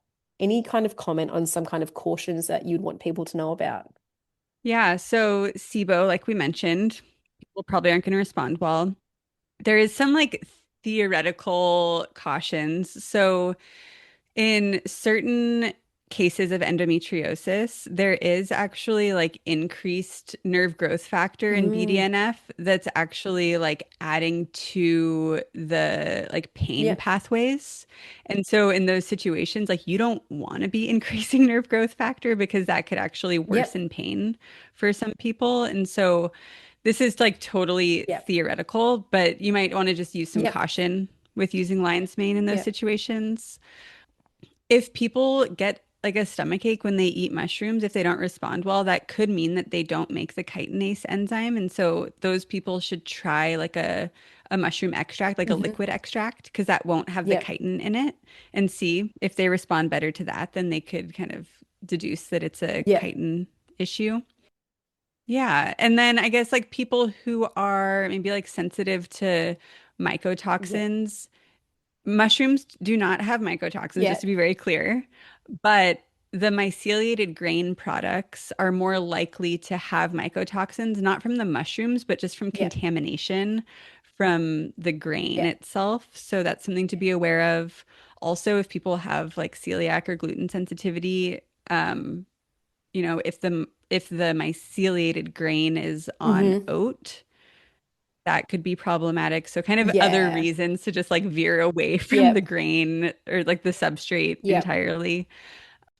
any kind of comment on some kind of cautions that you'd want people to know about? Yeah. So SIBO, like we mentioned, people probably aren't going to respond well. There is some like theoretical cautions. So in certain cases of endometriosis, there is actually like increased nerve growth factor in Mm, BDNF that's actually like adding to the like pain yep, pathways. And so in those situations, like you don't want to be increasing nerve growth factor because that could actually yep, worsen pain for some people. And so this is like totally yep, theoretical, but you might want to just use some yep, caution with using lion's mane in those yep, situations. If people get like a stomach ache when they eat mushrooms, if they don't respond well, that could mean that they don't make the chitinase enzyme. And so those people should try like a mushroom extract, like a hmm liquid extract, because that won't have the yep, chitin in it, and see if they respond better to that, then they could kind of deduce that it's a yep, chitin issue. Yeah. And then I guess like people who are maybe like sensitive to yep, mycotoxins. Mushrooms do not have mycotoxins, just to yep, be very clear, but the myceliated grain products are more likely to have mycotoxins, not from the mushrooms, but just from yep, contamination from the grain yep, itself. So that's something to be aware of. Also, if people have like celiac or gluten sensitivity, if the myceliated grain is on hmm oat, that could be problematic. So kind of other yeah, reasons to just like veer away from the yep, grain or like the substrate yep. entirely.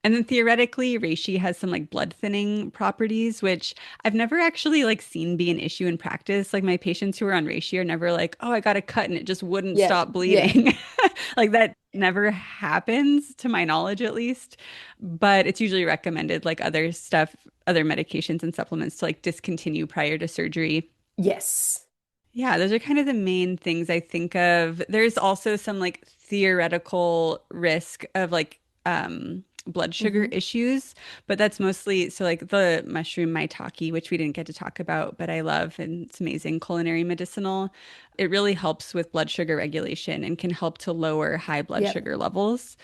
And then theoretically, reishi has some like blood thinning properties, which I've never actually like seen be an issue in practice. Like my patients who are on reishi are never like, oh, I got a cut and it just wouldn't Yeah, stop yeah, bleeding. Like that never happens to my knowledge at least. But it's usually recommended like other stuff, other medications and supplements to like discontinue prior to surgery. yes. Yeah, those are kind of the main things I think of. There's also some like theoretical risk of like blood sugar hmm issues, but that's mostly so like the mushroom maitake, which we didn't get to talk about, but I love and it's amazing culinary medicinal. It really helps with blood sugar regulation and can help to lower high blood Yep. sugar levels.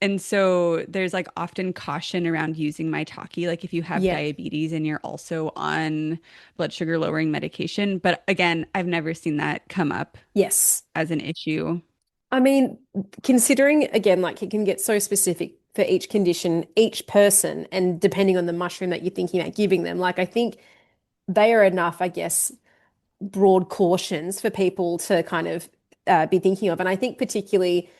And so there's like often caution around using maitake, like if you have Yep. diabetes and you're also on blood sugar lowering medication. But again, I've never seen that come up Yes. as an issue. I mean, considering again, like it can get so specific for each condition, each person, and depending on the mushroom that you're thinking about giving them, like I think they are enough, I guess, broad cautions for people to kind of be thinking of. And I think particularly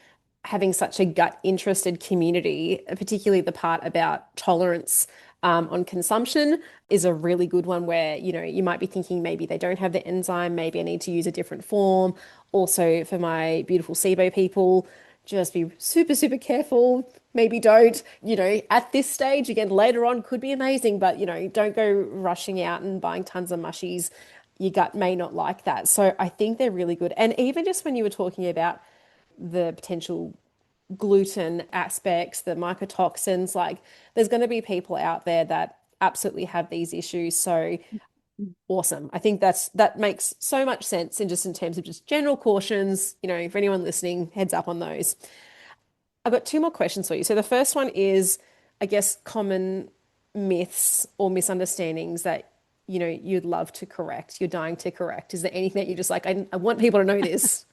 having such a gut interested community, particularly the part about tolerance on consumption is a really good one where, you might be thinking maybe they don't have the enzyme, maybe I need to use a different form. Also, for my beautiful SIBO people, just be super, super careful. maybe don't, at this stage, again, later on could be amazing, but, don't go rushing out and buying tons of mushies. Your gut may not like that. So I think they're really good. And even just when you were talking about the potential gluten aspects, the mycotoxins, like there's going to be people out there that absolutely have these issues. So awesome. I think that makes so much sense in just in terms of just general cautions, for anyone listening, heads up on those. I've got two more questions for you. So the first one is, I guess, common myths or misunderstandings that, you'd love to correct, you're dying to correct. Is there anything that you're just like, I want people to know this?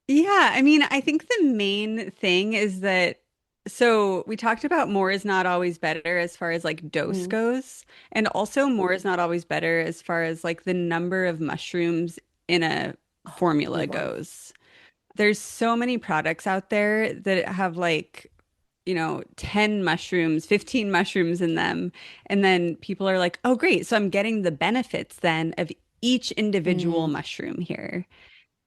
Yeah, I mean, I think the main thing is that so we talked about more is not always better as far as like dose Mm. goes, and also more is not always better as far as like the number of mushrooms in a Oh, formula big one. goes. There's so many products out there that have like, 10 mushrooms, 15 mushrooms in them, and then people are like, "Oh, great. So I'm getting the benefits then of each individual Mm. mushroom here."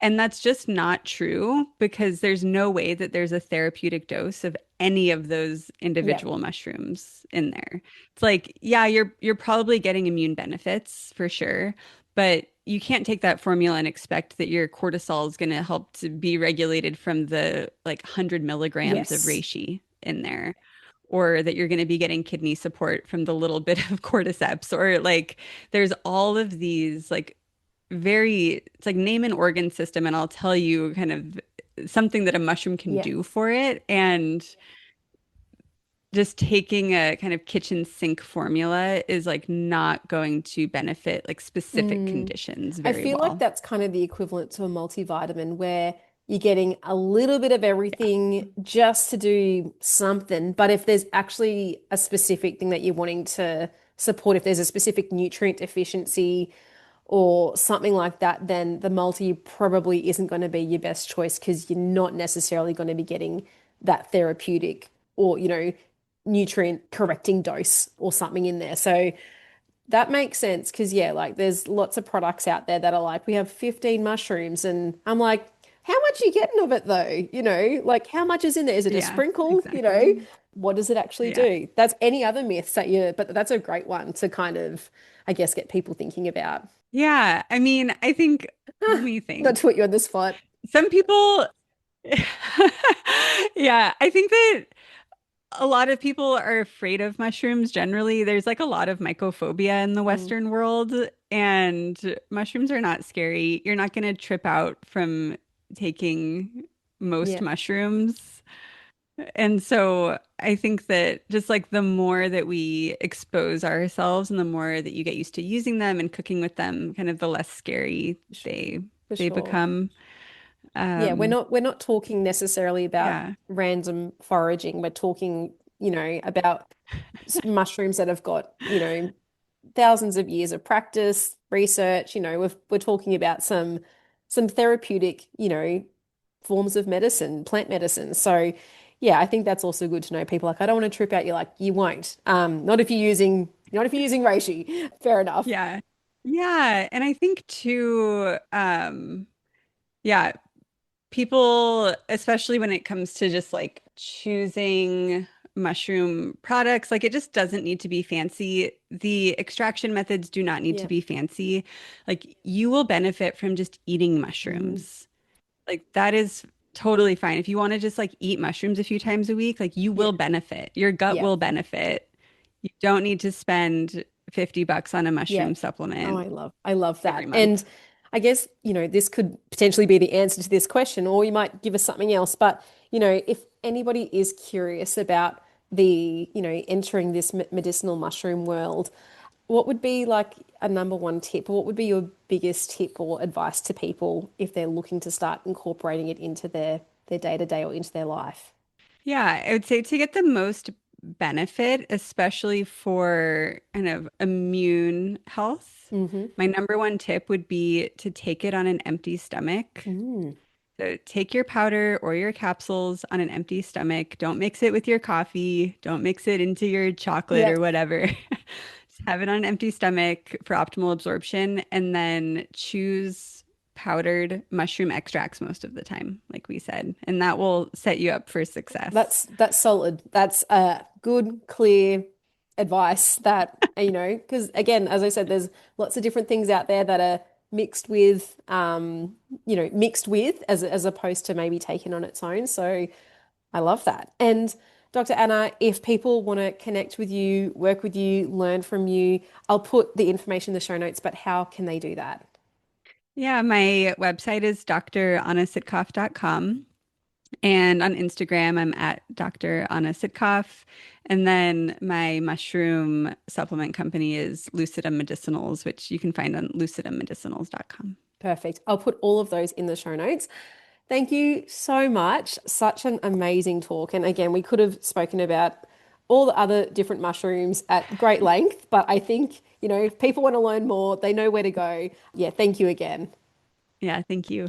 And that's just not true because there's no way that there's a therapeutic dose of any of those Yeah. individual mushrooms in there. It's like, yeah, you're probably getting immune benefits for sure, but you can't take that formula and expect that your cortisol is going to help to be regulated from the like 100 milligrams of Yes. reishi in there. Or that you're going to be getting kidney support from the little bit of cordyceps, or like there's all of these like it's like name an organ system and I'll tell you kind of something that a mushroom can Yeah. do for it. And just taking a kind of kitchen sink formula is like not going to benefit like specific Mm. conditions I very feel like well. that's kind of the equivalent to a multivitamin where you're getting a little bit of everything just to do something. But if there's actually a specific thing that you're wanting to support, if there's a specific nutrient deficiency or something like that, then the multi probably isn't going to be your best choice because you're not necessarily going to be getting that therapeutic or, nutrient correcting dose or something in there. So that makes sense because, yeah, like there's lots of products out there that are like, we have 15 mushrooms. And I'm like, how much are you getting of it though? Like how much is in there? Is it a Yeah, sprinkle? exactly. What does it actually Yeah. do? That's any other myths but that's a great one to kind of, I guess, get people thinking about. Yeah. I mean, I think, let me Not to think. put you on the spot. Some people, yeah, I think that a lot of people are afraid of mushrooms generally. There's like a lot of mycophobia in the Mm, Western world, and mushrooms are not scary. You're not going to trip out from taking most yeah. mushrooms. And so I think that just like the more that we expose ourselves and the more that you get used to using them and cooking with them, kind of the less scary For they sure. become. Yeah, we're Um, not talking necessarily about yeah. random foraging. We're talking, about mushrooms that have got, thousands of years of practice, research, we're talking about some therapeutic, forms of medicine, plant medicine. So yeah, I think that's also good to know. People like, I don't want to trip out. You're like, you won't. Not if you're using reishi. Fair enough. Yeah. Yeah. And I think too, yeah, people, especially when it comes to just like choosing mushroom products, like it just doesn't need to be fancy. The extraction methods do not need to Yeah. be fancy. Like you will benefit from just eating Mm. mushrooms. Like that is totally fine. If you want to just like eat mushrooms a few times a week, like you Yeah. will benefit. Your gut Yeah. will benefit. You don't need to spend $50 on a Yeah. mushroom Oh, supplement I love every that. month. And I guess, this could potentially be the answer to this question, or you might give us something else. But, if anybody is curious about entering this medicinal mushroom world, what would be like a number one tip, or what would be your biggest tip or advice to people if they're looking to start incorporating it into their day-to-day or into their life? Yeah, I would say to get the most benefit, especially for kind of immune health, Mm-hmm. my number one tip would be to take it on an empty stomach. Mm. So take your powder or your capsules on an empty stomach. Don't mix it with your coffee. Don't mix it into your chocolate or Yep. whatever. Just have it on an empty stomach for optimal absorption, and then choose. powdered mushroom extracts most of the time, like we said, and that will set you up for success. That's solid. That's good, clear advice that, because again, as I said, there's lots of different things out there that are mixed with as opposed to maybe taken on its own. So I love that. And Dr. Anna, if people want to connect with you, work with you, learn from you, I'll put the information in the show notes, but how can they do that? Yeah, my website is drannasitkoff.com. And on Instagram, I'm at Dr. Anna Sitkoff. And then my mushroom supplement company is Lucidum Medicinals, which you can find on lucidummedicinals.com. Perfect. I'll put all of those in the show notes. Thank you so much. Such an amazing talk. And again, we could have spoken about all the other different mushrooms at great length, but I think, if people want to learn more, they know where to go. Yeah, thank you again. Yeah, thank you.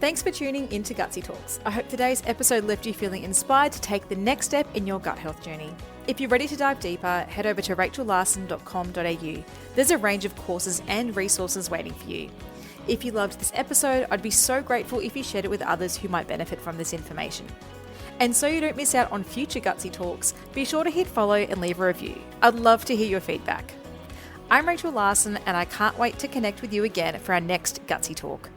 Thanks for tuning into Gutsy Talks. I hope today's episode left you feeling inspired to take the next step in your gut health journey. If you're ready to dive deeper, head over to rachellarson.com.au. There's a range of courses and resources waiting for you. If you loved this episode, I'd be so grateful if you shared it with others who might benefit from this information. And so you don't miss out on future Gutsy Talks, be sure to hit follow and leave a review. I'd love to hear your feedback. I'm Rachel Larson, and I can't wait to connect with you again for our next Gutsy Talk.